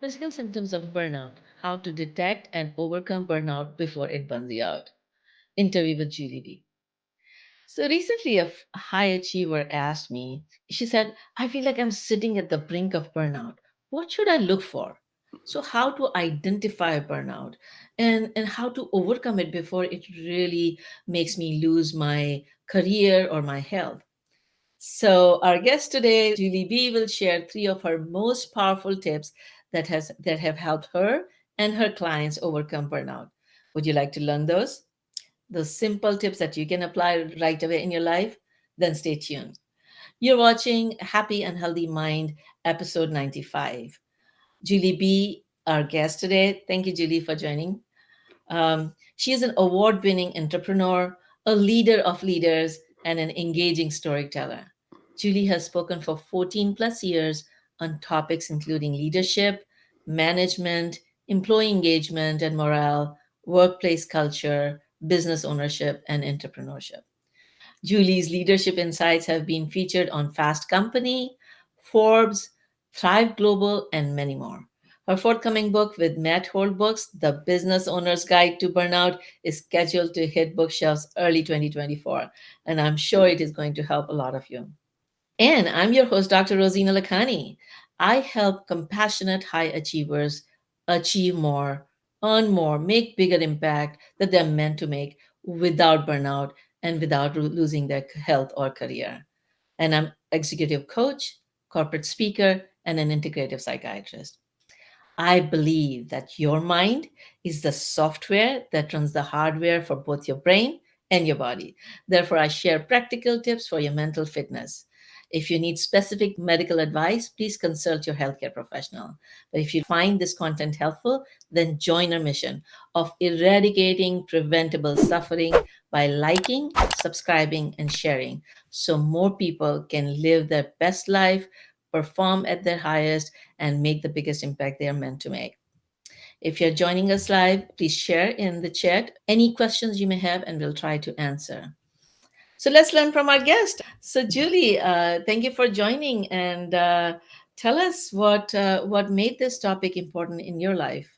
Physical symptoms of burnout, how to detect and overcome burnout before it burns you out. Interview with Julie B. So recently, a high achiever asked me, she said, I feel like I'm sitting at the brink of burnout. What should I look for? So, how to identify burnout and how to overcome it before it really makes me lose my career or my health. So our guest today, Julie B, will share three of her most powerful tips that have helped her and her clients overcome burnout. Would you like to learn those? Those simple tips that you can apply right away in your life? Then stay tuned. You're watching Happy and Healthy Mind, episode 95. Julie B, our guest today. Thank you, Julie, for joining. She is an award winning entrepreneur, a leader of leaders, and an engaging storyteller. Julie has spoken for 14 plus years on topics including leadership, management, employee engagement and morale, workplace culture, business ownership, and entrepreneurship. Julie's leadership insights have been featured on Fast Company, Forbes, Thrive Global, and many more. Her forthcoming book with Matt Holt Books, The Business Owner's Guide to Burnout, is scheduled to hit bookshelves early 2024, and I'm sure it is going to help a lot of you. And I'm your host, Dr. Rozina Lakhani. I help compassionate high achievers achieve more, earn more, make bigger impact that they're meant to make without burnout and without losing their health or career. And I'm executive coach, corporate speaker, and an integrative psychiatrist. I believe that your mind is the software that runs the hardware for both your brain and your body. Therefore, I share practical tips for your mental fitness. If you need specific medical advice, please consult your healthcare professional. But if you find this content helpful, then join our mission of eradicating preventable suffering by liking, subscribing, and sharing so more people can live their best life, perform at their highest, and make the biggest impact they are meant to make. If you're joining us live, please share in the chat any questions you may have, and we'll try to answer. So let's learn from our guest. So, Julie, thank you for joining, and tell us what made this topic important in your life.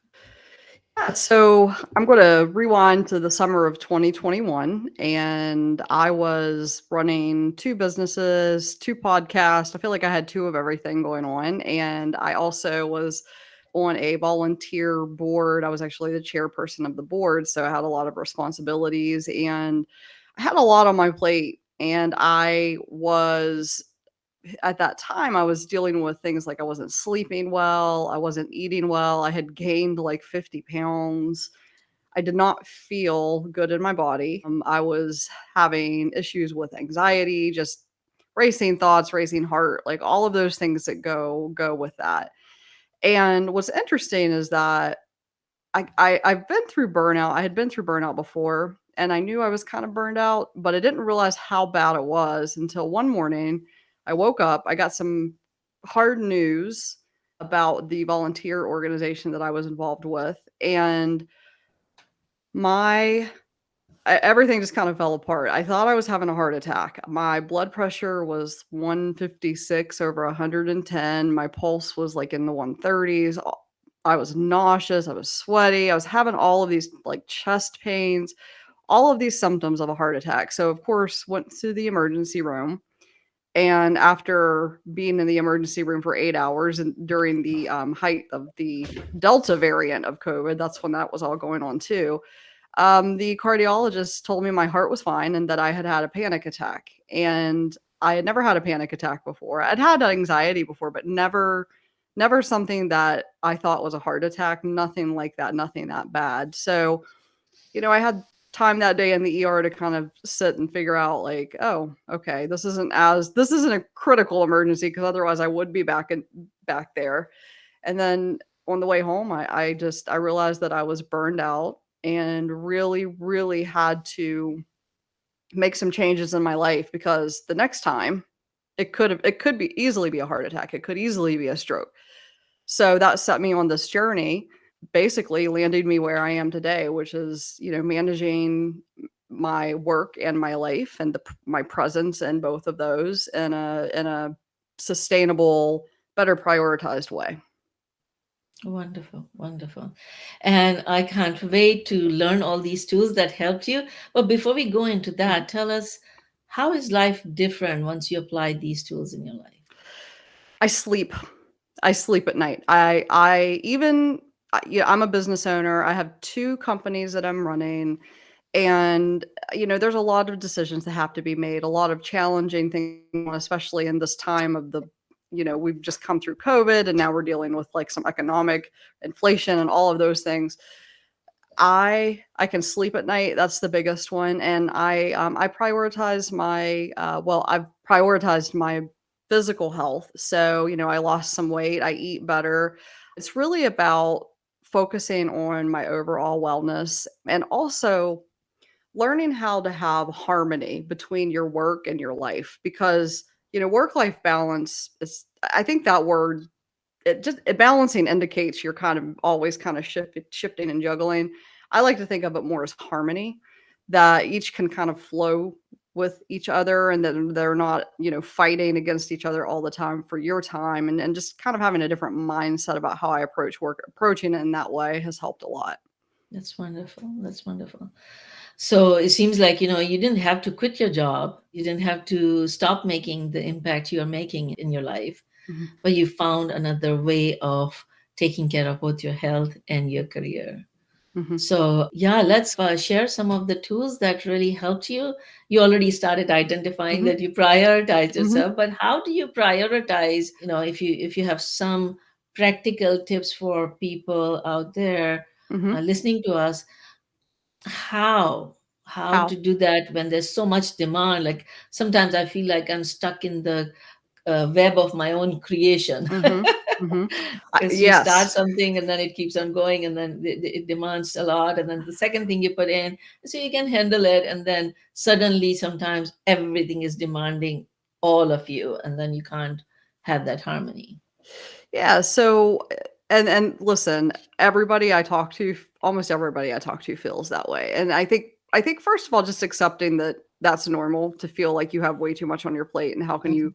Yeah, so I'm going to rewind to the summer of 2021, and I was running two businesses, two podcasts. I feel like I had two of everything going on, and I also was on a volunteer board. I was actually the chairperson of the board, so I had a lot of responsibilities, and I had a lot on my plate. And I was at that time I was dealing with things like I wasn't sleeping well, I wasn't eating well, I had gained like 50 pounds. I did not feel good in my body. I was having issues with anxiety, just racing thoughts, racing heart, like all of those things that go with that. And what's interesting is that I've been through burnout. I had been through burnout before, and I knew I was kind of burned out, but I didn't realize how bad it was until one morning I woke up. I got some hard news about the volunteer organization that I was involved with, and my everything just kind of fell apart. I thought I was having a heart attack. My blood pressure was 156 over 110. My pulse was like in the 130s. I was nauseous. I was sweaty. I was having all of these like chest pains, all of these symptoms of a heart attack. So, of course, went to the emergency room. And after being in the emergency room for 8 hours and during the height of the Delta variant of COVID, that's when that was all going on too. The cardiologist told me my heart was fine and that I had had a panic attack. And I had never had a panic attack before. I'd had anxiety before, but never something that I thought was a heart attack. Nothing like that. Nothing that bad. So, I had time that day in the ER to kind of sit and figure out like, oh, okay, this isn't a critical emergency because otherwise I would be back there. And then on the way home, I realized that I was burned out and really, really had to make some changes in my life because the next time it could be easily be a heart attack. It could easily be a stroke. So that set me on this journey, basically landing me where I am today, which is, managing my work and my life and my presence in both of those in a sustainable, better prioritized way. Wonderful, wonderful. And I can't wait to learn all these tools that helped you. But before we go into Mhm. that, tell us, how is life different once you apply these tools in your life? I sleep. I sleep at night. I even yeah, I'm a business owner. I have 2 companies that I'm running, and, there's a lot of decisions that have to be made, a lot of challenging things, especially in this time of we've just come through COVID, and now we're dealing with, like, some economic inflation and all of those things. I can sleep at night, that's the biggest one, and I prioritize I've prioritized my physical health, so, I lost some weight, I eat better. It's really about focusing on my overall wellness and also learning how to have harmony between your work and your life because, work-life balance is I think that word balancing indicates you're kind of always kind of shifting and juggling. I like to think of it more as harmony, that each can kind of flow with each other and that they're not, fighting against each other all the time for your time and just kind of having a different mindset about how I approach work. Approaching it in that way has helped a lot. That's wonderful. That's wonderful. So it seems like, you didn't have to quit your job. You didn't have to stop making the impact you are making in your life, Mhm, but you found another way of taking care of both your health and your career. mhm, So, yeah, let's share some of the tools that really helped you. You already started identifying mhm, that you prioritize mhm, yourself, but how do you prioritize, if you have some practical tips for people out there mhm. listening to us, how how to How? do that when there's so much demand? Like sometimes I feel like I'm stuck in the web of my own creation. Mhm, mhm. Because you start Yes. something and then it keeps on going, and then it demands a lot, and then the second thing you put in, so you can handle it, and then suddenly sometimes everything is demanding all of you, and then you can't have that harmony. Yeah, so and listen, everybody I talk to, almost everybody I talk to feels that way. And I think first of all just accepting that that's normal to feel like you have way too much on your plate and how can Mhm. you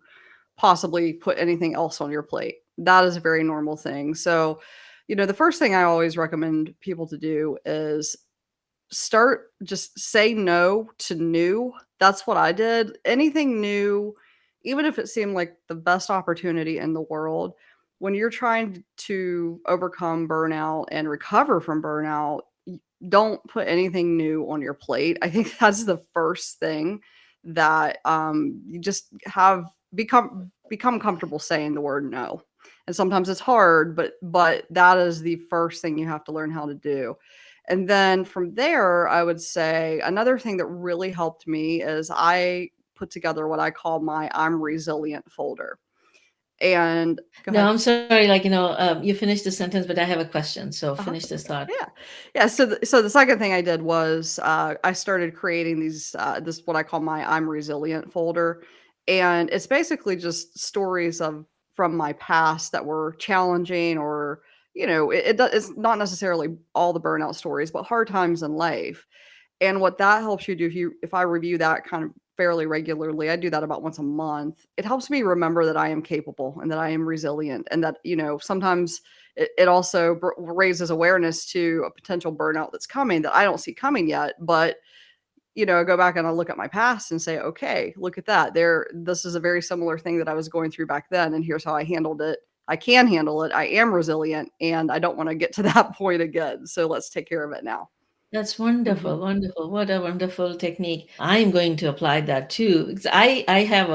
possibly put anything else on your plate. That is a very normal thing. So, the first thing I always recommend people to do is start just say no to new. That's what I did. Anything new, even if it seemed like the best opportunity in the world, when you're trying to overcome burnout and recover from burnout, don't put anything new on your plate. I think that's the first thing that you just have become comfortable saying the word no. And sometimes it's hard, but that is the first thing you have to learn how to do. And then from there, I would say another thing that really helped me is I put together what I call my I'm resilient folder. And go No, ahead. I'm sorry, like, you finished the sentence, but I have a question, so finish That's this okay. thought. Yeah. Yeah, so the second thing I did was, I started creating this what I call my I'm resilient folder, and it's basically just stories of from my past that were challenging or, it's not necessarily all the burnout stories, but hard times in life. And what that helps you do if I review that kind of fairly regularly, I do that about once a month. It helps me remember that I am capable and that I am resilient and that, sometimes it also raises awareness to a potential burnout that's coming that I don't see coming yet. But, I go back and I look at my past and say, okay, look at that. This is a very similar thing that I was going through back then. And here's how I handled it. I can handle it. I am resilient and I don't want to get to that point again. So let's take care of it now. That's wonderful, Mhm, wonderful. What a wonderful technique. I am going to apply that too. Because I have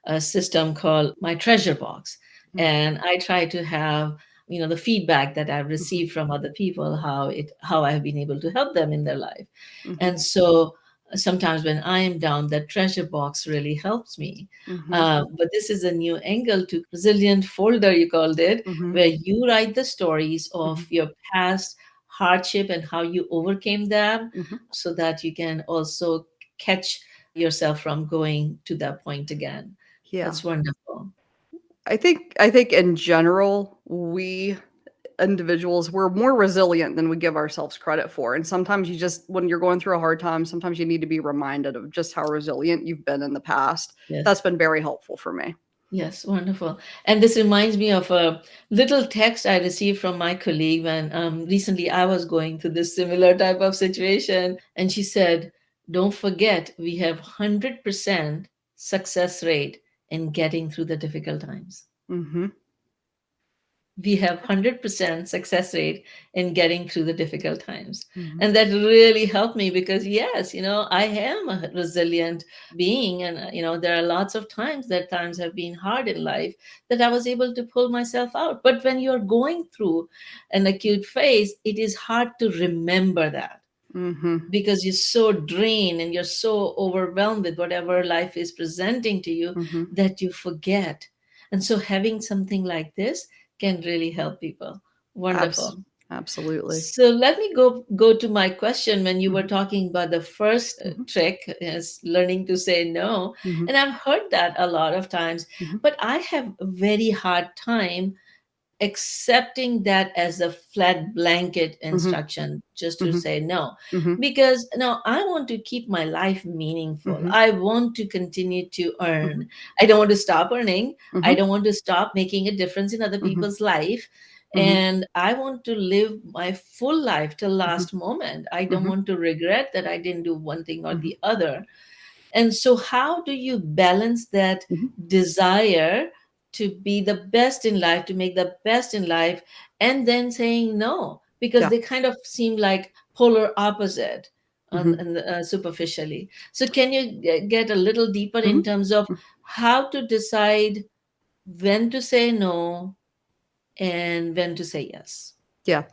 a system called my treasure box. mhm, And I try to have, the feedback that I've mhm, received from other people, how I have been able to help them in their life. mhm, And so sometimes when I am down, that treasure box really helps me. mhm, But this is a new angle to resilient folder, you called it, mhm, where you write the stories of mhm, your past hardship and how you overcame them, mhm. so that you can also catch yourself from going to that point again. Yeah. That's wonderful. I think in general, we individuals, we're more resilient than we give ourselves credit for, and sometimes you just when you're going through a hard time, sometimes you need to be reminded of just how resilient you've been in the past. Yes. That's been very helpful for me. Yes, wonderful. And this reminds me of a little text I received from my colleague when recently I was going through this similar type of situation. And she said, don't forget, we have 100% success rate in getting through the difficult times. Mhm. We have 100% success rate in getting through the difficult times. Mhm. And that really helped me because yes, I am a resilient being, and there are lots of times that times have been hard in life that I was able to pull myself out. But when you're going through an acute phase, it is hard to remember that Mhm. because you're so drained and you're so overwhelmed with whatever life is presenting to you Mhm. that you forget. And so having something like this can really help people. Abs Wonderful. absolutely. So let me go to my question when you were Mhm. talking about the first Mhm. trick is learning to say no. Mhm. And I've heard that a lot of times, Mhm. but I have a very hard time accepting that as a flat blanket Mhm. instruction just to Mhm. say no, Mhm. because now I want to keep my life meaningful. Mhm. I want to continue to Mhm. earn. I don't want to stop earning. I Mhm. don't want to stop making a difference in other Mhm. people's life. Mhm. And I want to live my full life till Mhm. last moment. I don't Mhm. want to regret that I didn't do one thing or Mhm. the other. And so, how do you balance that Mhm. desire to be the best in life, to make the best in life, and then saying no? Because Yeah. they kind of seem like polar opposite Mhm. superficially. So, can you get a little deeper in Mhm. terms of Mm. how to decide when to say no and when to say yes? Yeah.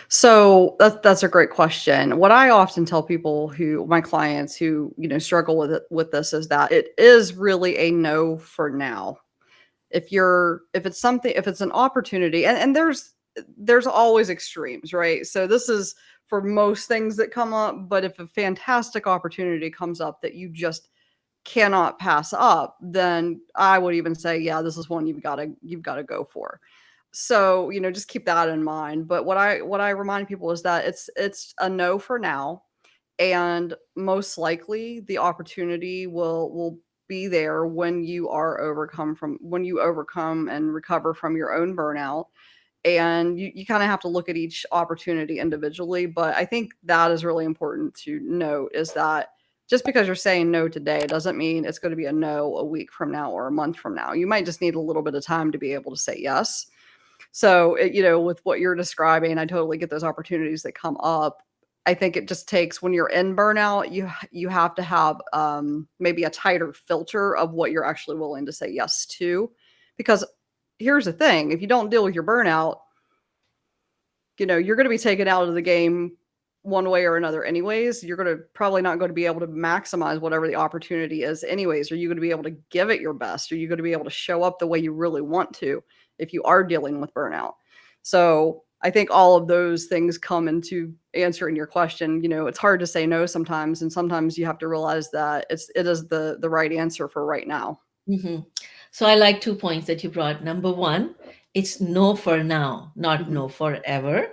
So that's a great question. What I often tell people who my clients who, struggle with this is that it is really a no for now. If it's something, if it's an opportunity, and there's always extremes, right? So this is for most things that come up, but if a fantastic opportunity comes up that you just cannot pass up, then I would even say, yeah, this is one you've got to go for. So, just keep that in mind. But what I remind people is that it's a no for now, and most likely the opportunity will be there when you overcome and recover from your own burnout. And you kind of have to look at each opportunity individually, but I think that is really important to note, is that just because you're saying no today doesn't mean it's going to be a no a week from now or a month from now. You might just need a little bit of time to be able to say yes. So, with what you're describing, I totally get those opportunities that come up. I think it just takes, when you're in burnout, you have to have maybe a tighter filter of what you're actually willing to say yes to, because here's the thing: if you don't deal with your burnout, you're going to be taken out of the game one way or another anyways. You're going to probably not going to be able to maximize whatever the opportunity is anyways. Are you going to be able to give it your best? Are you going to be able to show up the way you really want to if you are dealing with burnout? So I think all of those things come into answering your question. It's hard to say no sometimes, and sometimes you have to realize that it is the right answer for right now. hmm So I like 2 points that you brought. Number one, it's no for now, not Mhm. no forever,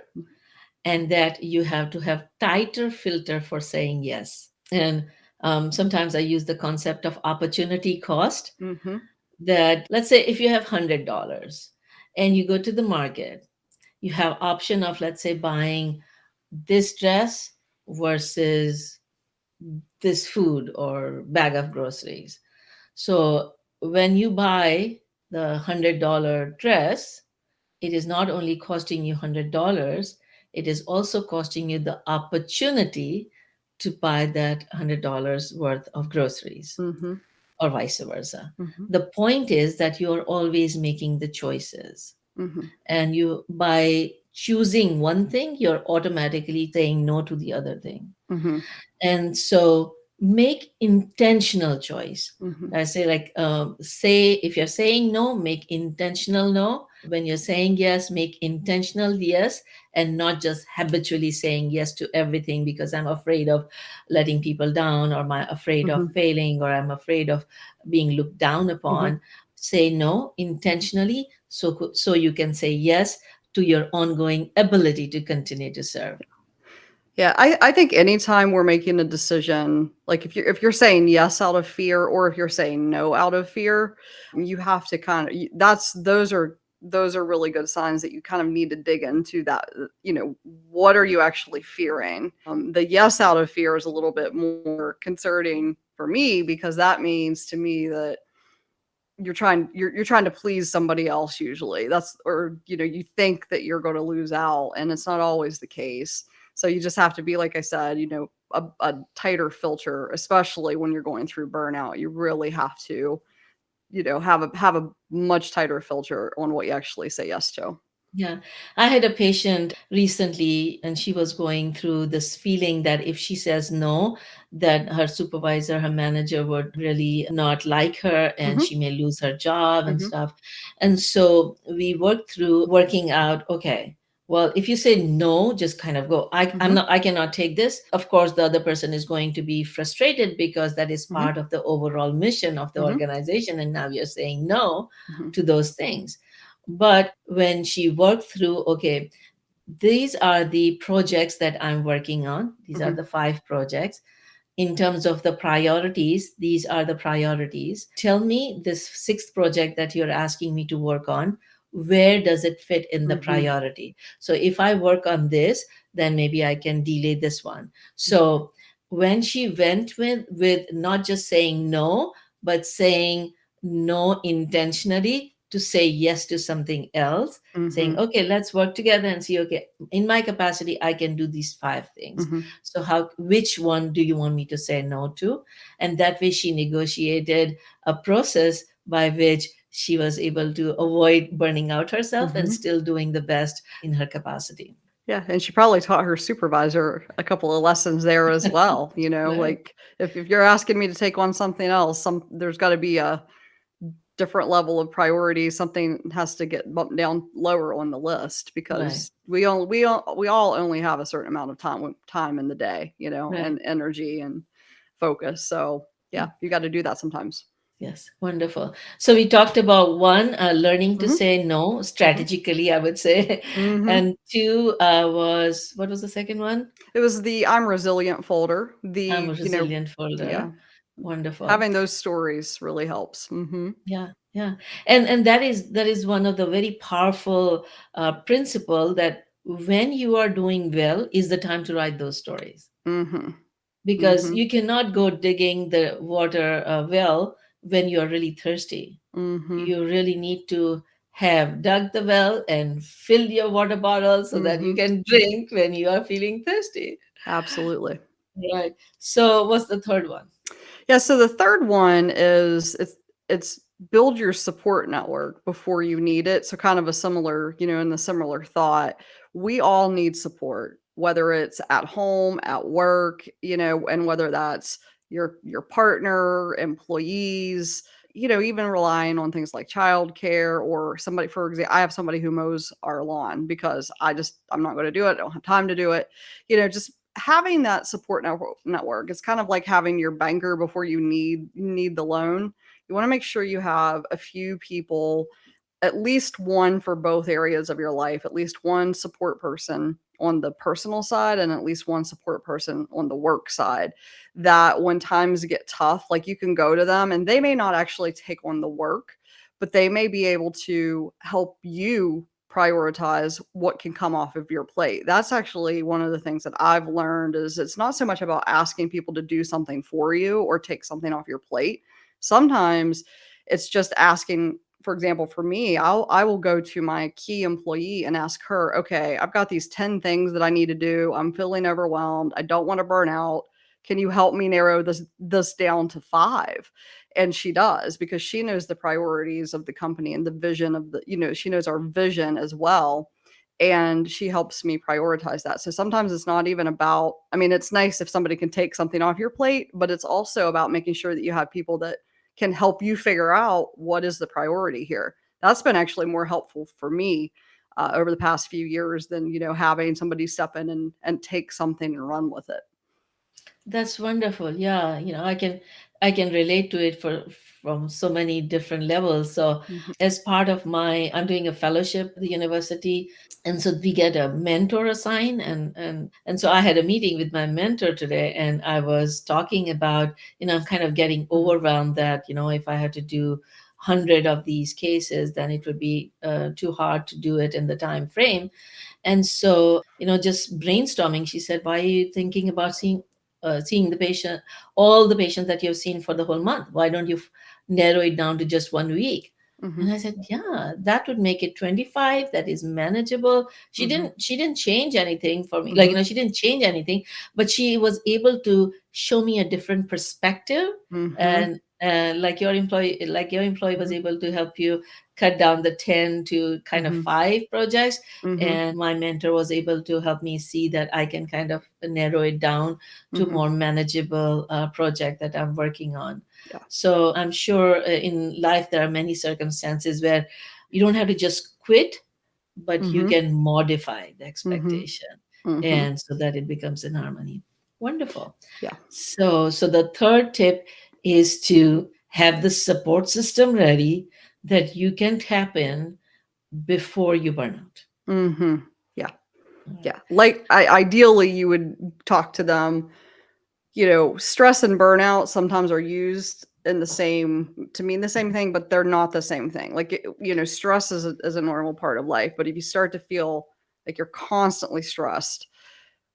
and that you have to have tighter filter for saying yes. And sometimes I use the concept of opportunity cost, Mhm. that let's say if you have $100 and you go to the market, you have option of, let's say, buying this dress versus this food or bag of groceries. So when you buy the $100 dress, it is not only costing you $100, it is also costing you the opportunity to buy that $100 worth of groceries, Mhm. or vice versa. Mhm. The point is that you're always making the choices. Mhm. And you, by choosing one thing, you're automatically saying no to the other thing. Mhm. And so make intentional choice. Mhm. I say, like, say if you're saying no, make intentional no. When you're saying yes, make intentional yes, and not just habitually saying yes to everything because I'm afraid of letting people down, or I'm afraid of Mhm. failing, or I'm afraid of being looked down Mhm. upon. Say no intentionally, so you can say yes to your ongoing ability to continue to serve. Yeah, I think anytime we're making a decision, like if you're saying yes out of fear or if you're saying no out of fear, you have to kind of that's those are really good signs that you kind of need to dig into that. What are you actually fearing? The yes out of fear is a little bit more concerning for me because that means to me that you're trying to please somebody else usually. That's or you think that you're going to lose out and it's not always the case. So you just have to be like I said, a tighter filter, especially when you're going through burnout. You really have to, have a much tighter filter on what you actually say yes to. Yeah. I had a patient recently, and she was going through this feeling that if she says no, that her supervisor, her manager would really not like her and Mhm. she may lose her job and Mhm. stuff. And so we worked through working out, okay, well, if you say no, just kind of go, I'm Mhm. not, I cannot take this. Of course, the other person is going to be frustrated because that is Mhm. part of the overall mission of the Mhm. organization. And now you're saying no Mhm. to those things. But when she worked through, okay, these are the projects that I'm working on, these are Mhm. the 5 projects. In terms of the priorities, these are the priorities. Tell me this 6th project that you're asking me to work on, where does it fit in the Mhm. priority? So if I work on this, then maybe I can delay this one. Mhm. So when she went with not just saying no, but saying no intentionally to say yes to something else, saying, Mhm. okay, let's work together and see, okay, in my capacity, I can do these 5 things. Mhm. So how which one do you want me to say no to? And that way she negotiated a process by which she was able to avoid burning out herself and Mhm. still doing the best in her capacity. Yeah, and she probably taught her supervisor a couple of lessons there as well, Right. like, if you're asking me to take on something else, there's gotta be a different level of priority, something has to get bumped down lower on the list Right. because we all only have a certain amount of time in the day, Right. and energy and focus, so, yeah, you gotta do that sometimes. Yes, wonderful. So we talked about one, learning to Mhm, say no mhm, strategically, I would say, mhm. and two was what was the second one? It was the "I'm resilient" folder, I'm a the resilient yeah, folder. Wonderful. having those stories really helps. Mhm, Yeah, yeah. And that is one of the very powerful principle that when you are doing well is the time to write those stories, mhm, because mhm, you cannot go digging the water well when you are really thirsty. mhm, You really need to have dug the well and fill your water bottle so that you mhm. can drink when you are feeling thirsty. Absolutely. Right. So what's the third one? Yeah, so the third one is it's build your support network before you need it. So kind of a similar, in the similar thought. We all need support, whether it's at home, at work, and whether that's your partner, employees, even relying on things like childcare or somebody, for example, I have somebody who mows our lawn because I'm not going to do it. I don't have time to do it. Just having that support network, it's kind of like having your banker before you need the loan. You want to make sure you have a few people, at least one for both areas of your life, at least one support person on the personal side and at least one support person on the work side, that when times get tough, like you can go to them and they may not actually take on the work, but they may be able to help you prioritize what can come off of your plate. That's actually one of the things that I've learned is it's not so much about asking people to do something for you or take something off your plate. Sometimes it's just asking, for example, for me, I will go to my key employee and ask her, "Okay, I've got these 10 things that I need to do. I'm feeling overwhelmed. I don't want to burn out. Can you help me narrow this down to 5?" And she does because she knows the priorities of the company and the vision of she knows our vision as well. And she helps me prioritize that. So sometimes it's not even about, I mean, it's nice if somebody can take something off your plate, but it's also about making sure that you have people that can help you figure out what is the priority here. That's been actually more helpful for me over the past few years than having somebody step in and take something and run with it. That's wonderful. Yeah, I can relate to it from so many different levels. So Mhm, as part of I'm doing a fellowship at the university, and so we get a mentor assigned, and so I had a meeting with my mentor today, and I was talking about, I'm kind of getting mhm, overwhelmed that, if I had to do 100 of these cases, then it would be too hard to do it in the time frame. And so, just brainstorming, she said, "Why are you thinking about seeing the patient, all the patients that you've seen for the whole month? Why don't you narrow it down to just 1 week?" mhm, And I said, "Yeah, that would make it 25. That is manageable." She mhm, didn't she didn't change anything for me. Like, mhm, she didn't change anything, but she was able to show me a different perspective. mhm, And like your employee was mhm, able to help you cut down the 10 to kind of mhm, 5 projects, mhm, and my mentor was able to help me see that I can kind of narrow it down to mhm. more manageable project that I'm working on. Yeah. So I'm sure in life there are many circumstances where you don't have to just quit, but you Mhm, can modify the mhm, expectation, mhm. and so that it becomes in harmony. Wonderful. Yeah. So the third tip is to have the support system ready that you can tap in before you burn out. Mhm. Yeah. All right. Yeah. Like, ideally, you would talk to them. Stress and burnout sometimes are used in the same to mean the same thing, but they're not the same thing. Like, stress is a normal part of life, but if you start to feel like you're constantly stressed,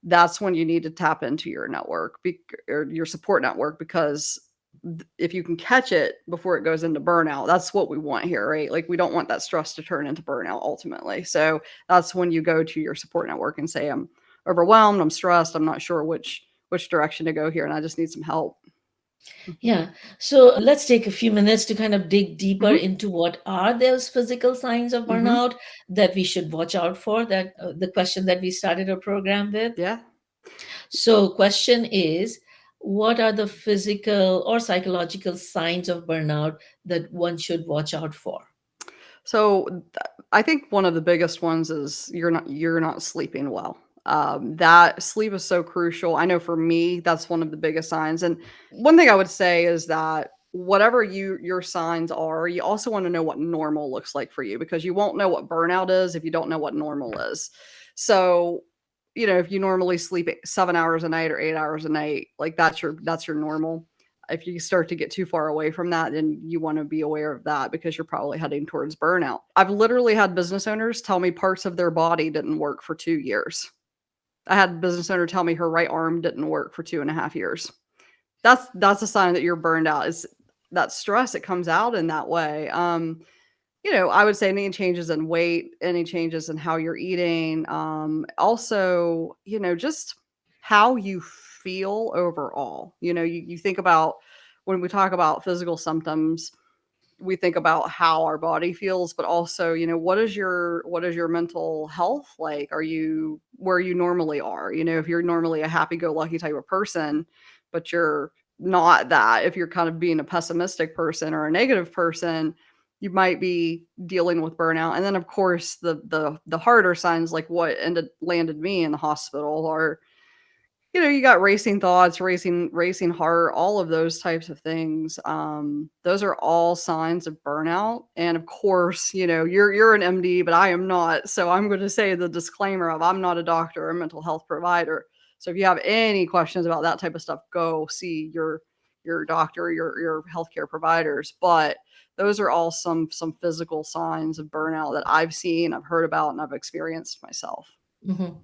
that's when you need to tap into your network or your support network, because if you can catch it before it goes into burnout, that's what we want here, right? Like, we don't want that stress to turn into burnout ultimately. So that's when you go to your support network and say, I'm overwhelmed, I'm stressed, I'm not sure which direction to go here, and I just need some help. Mhm. Yeah. So let's take a few minutes to kind of dig deeper Mhm. into what are those physical signs of Mhm. burnout that we should watch out for, that the question that we started our program with. Yeah. So question is, what are the physical or psychological signs of burnout that one should watch out for? So I think one of the biggest ones is you're not sleeping well. That sleep is so crucial. I know for me, that's one of the biggest signs. And one thing I would say is that whatever your signs are, you also want to know what normal looks like for you, because you won't know what burnout is if you don't know what normal is. So, if you normally sleep 7 hours a night or 8 hours a night, like that's your normal. If you start to get too far away from that, then you want to be aware of that, because you're probably heading towards burnout. I've literally had business owners tell me parts of their body didn't work for 2 years. I had a business owner tell me her right arm didn't work for 2.5 years. That's a sign that you're burned out. Is that stress? It comes out in that way. I would say any changes in weight, any changes in how you're eating, also, just how you feel overall. You think about, when we talk about physical symptoms, we think about how our body feels, but also, what is your mental health like? Are you where you normally are? If you're normally a happy-go-lucky type of person, but you're not that, if you're kind of being a pessimistic person or a negative person, you might be dealing with burnout. And then, of course, the harder signs, like what landed me in the hospital, are, you got racing thoughts, racing heart, all of those types of things. Those are all signs of burnout. And of course, you're an MD, but I am not. So I'm going to say the disclaimer of, I'm not a doctor or a mental health provider. So if you have any questions about that type of stuff, go see your doctor, your healthcare providers. But those are all some physical signs of burnout that I've seen, I've heard about, and I've experienced myself. Mhm.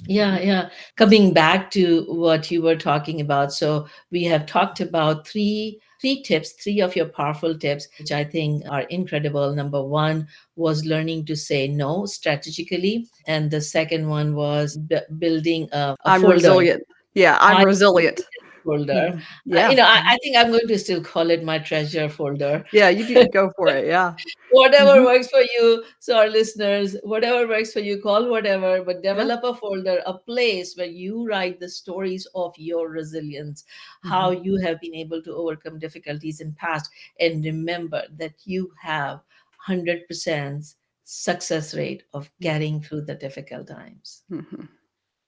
Yeah, Mhm. yeah. Coming back to what you were talking about, so we have talked about three tips, three of your powerful tips, which I think are incredible. Number one was learning to say no strategically, and the second one was building a I'm folder, resilient. Yeah, I'm high resilient. folder. Mhm. Yeah. I think I'm going to still call it my treasure folder. Yeah, you do go for it, yeah. Whatever Mhm. works for you. So, our listeners, whatever works for you, call whatever, but Yeah. develop a folder, a place where you write the stories of your resilience, how Mhm. you have been able to overcome difficulties in past, and remember that you have 100% success rate of Mhm. getting through the difficult times. Mhm.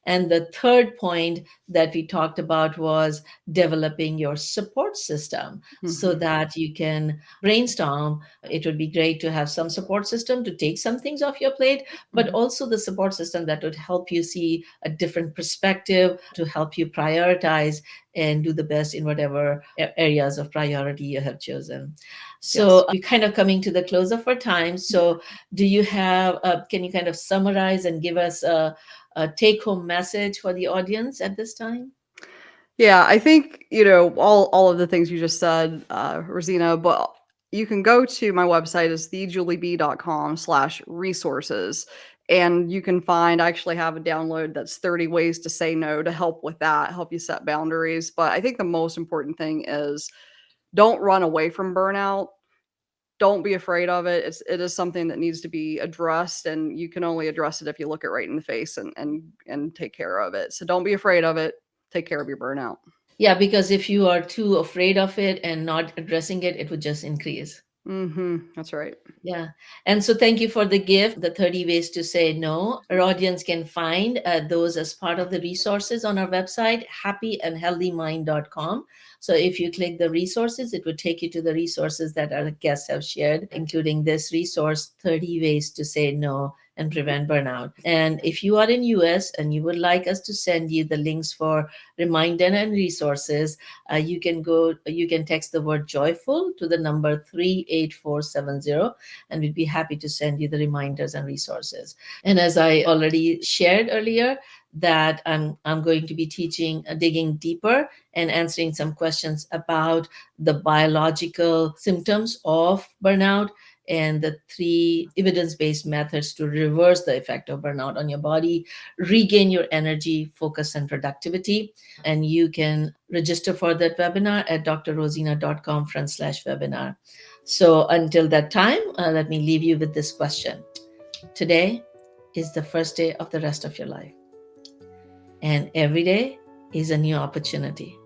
And the third point that we talked about was developing your support system so Mhm. that you can brainstorm. It would be great to have some support system to take some things off your plate, but Mhm. also the support system that would help you see a different perspective, to help you prioritize and do the best in whatever areas of priority you have chosen. Yes. So we're kind of coming to the close of our time. So do you have, can you kind of summarize and give us a take home message for the audience at this time? Yeah, I think, all of the things you just said, Rosina, but you can go to my website is thejulieb.com/resources, and you can find I actually have a download that's 30 ways to say no to help with that, help you set boundaries. But I think the most important thing is don't run away from burnout. Don't be afraid of it. It is something that needs to be addressed, and you can only address it if you look it right in the face and take care of it. So don't be afraid of it. Take care of your burnout. Yeah, because if you are too afraid of it and not addressing it, it would just increase. Mhm. That's right. Yeah. And so thank you for the gift, the 30 ways to say no. Our audience can find those as part of the resources on our website, happyandhealthymind.com. So if you click the resources, it would take you to the resources that our guests have shared, including this resource, 30 ways to say no and prevent burnout. And if you are in US and you would like us to send you the links for reminder and resources, you can text the word joyful to the number 38470, and we'd be happy to send you the reminders and resources. And as I already shared earlier, that I'm going to be teaching, digging deeper and answering some questions about the biological symptoms of burnout and the three evidence based methods to reverse the effect of burnout on your body, regain your energy, focus, and productivity. And you can register for that webinar at drrosina.com/webinar. So until that time, let me leave you with this question. Today is the first day of the rest of your life, and every day is a new opportunity.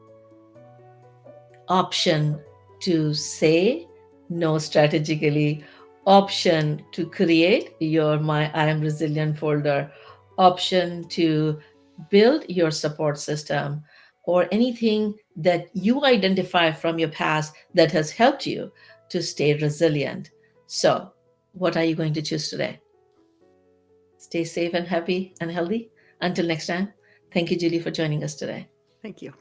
Option to say no strategically, option to create your My I Am Resilient folder, option to build your support system, or anything that you identify from your past that has helped you to stay resilient. So, what are you going to choose today? Stay safe and happy and healthy. Until next time, thank you, Julie, for joining us today. Thank you.